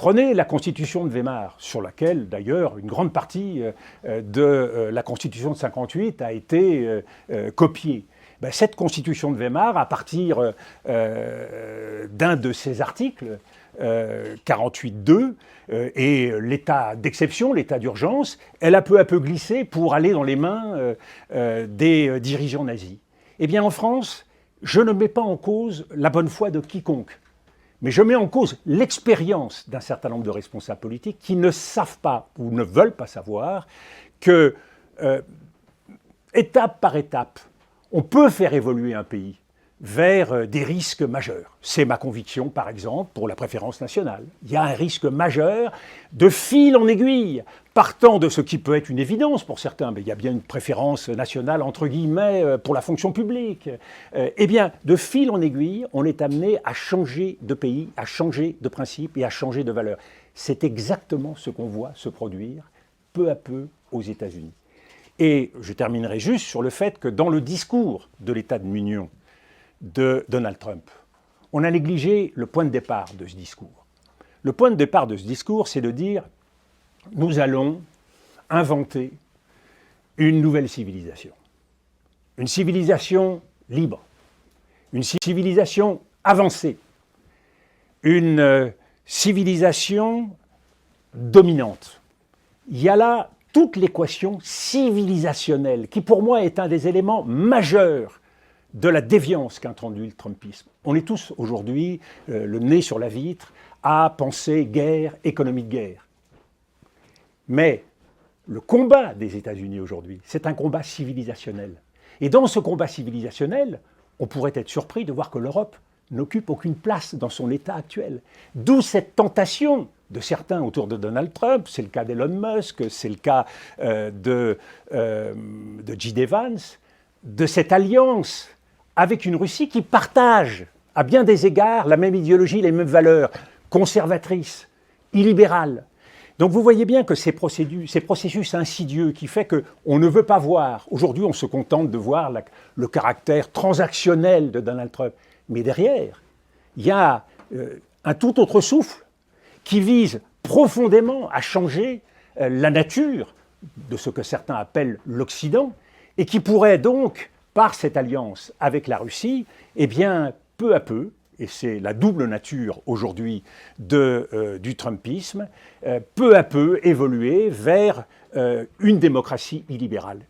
Prenez la Constitution de Weimar, sur laquelle d'ailleurs une grande partie de la Constitution de 58 a été copiée. Ben, cette Constitution de Weimar, à partir d'un de ses articles, 48.2, et l'état d'exception, l'état d'urgence, elle a peu à peu glissé pour aller dans les mains des dirigeants nazis. Eh bien en France, je ne mets pas en cause la bonne foi de quiconque. Mais je mets en cause l'expérience d'un certain nombre de responsables politiques qui ne savent pas ou ne veulent pas savoir que, étape par étape, on peut faire évoluer un pays vers des risques majeurs. C'est ma conviction, par exemple, pour la préférence nationale. Il y a un risque majeur de fil en aiguille, partant de ce qui peut être une évidence pour certains, mais il y a bien une préférence nationale, entre guillemets, pour la fonction publique. Eh bien, de fil en aiguille, on est amené à changer de pays, à changer de principe et à changer de valeur. C'est exactement ce qu'on voit se produire peu à peu aux États-Unis. Et je terminerai juste sur le fait que dans le discours de l'état de l'Union de Donald Trump, on a négligé le point de départ de ce discours. Le point de départ de ce discours, c'est de dire « nous allons inventer une nouvelle civilisation. Une civilisation libre, une civilisation avancée, une civilisation dominante. » Il y a là toute l'équation civilisationnelle, qui pour moi est un des éléments majeurs de la déviance qu'introduit le Trumpisme. On est tous aujourd'hui, le nez sur la vitre, à penser guerre, économie de guerre. Mais le combat des États-Unis aujourd'hui, c'est un combat civilisationnel. Et dans ce combat civilisationnel, on pourrait être surpris de voir que l'Europe n'occupe aucune place dans son état actuel. D'où cette tentation de certains autour de Donald Trump, c'est le cas d'Elon Musk, c'est le cas de J.D. Vance, de cette alliance avec une Russie qui partage à bien des égards la même idéologie, les mêmes valeurs, conservatrices, illibérales. Donc vous voyez bien que ces processus insidieux qui fait qu'on ne veut pas voir, aujourd'hui on se contente de voir le caractère transactionnel de Donald Trump, mais derrière, il y a un tout autre souffle qui vise profondément à changer la nature de ce que certains appellent l'Occident, et qui pourrait donc, par cette alliance avec la Russie, eh bien, peu à peu, et c'est la double nature aujourd'hui du Trumpisme, peu à peu évoluer vers une démocratie illibérale.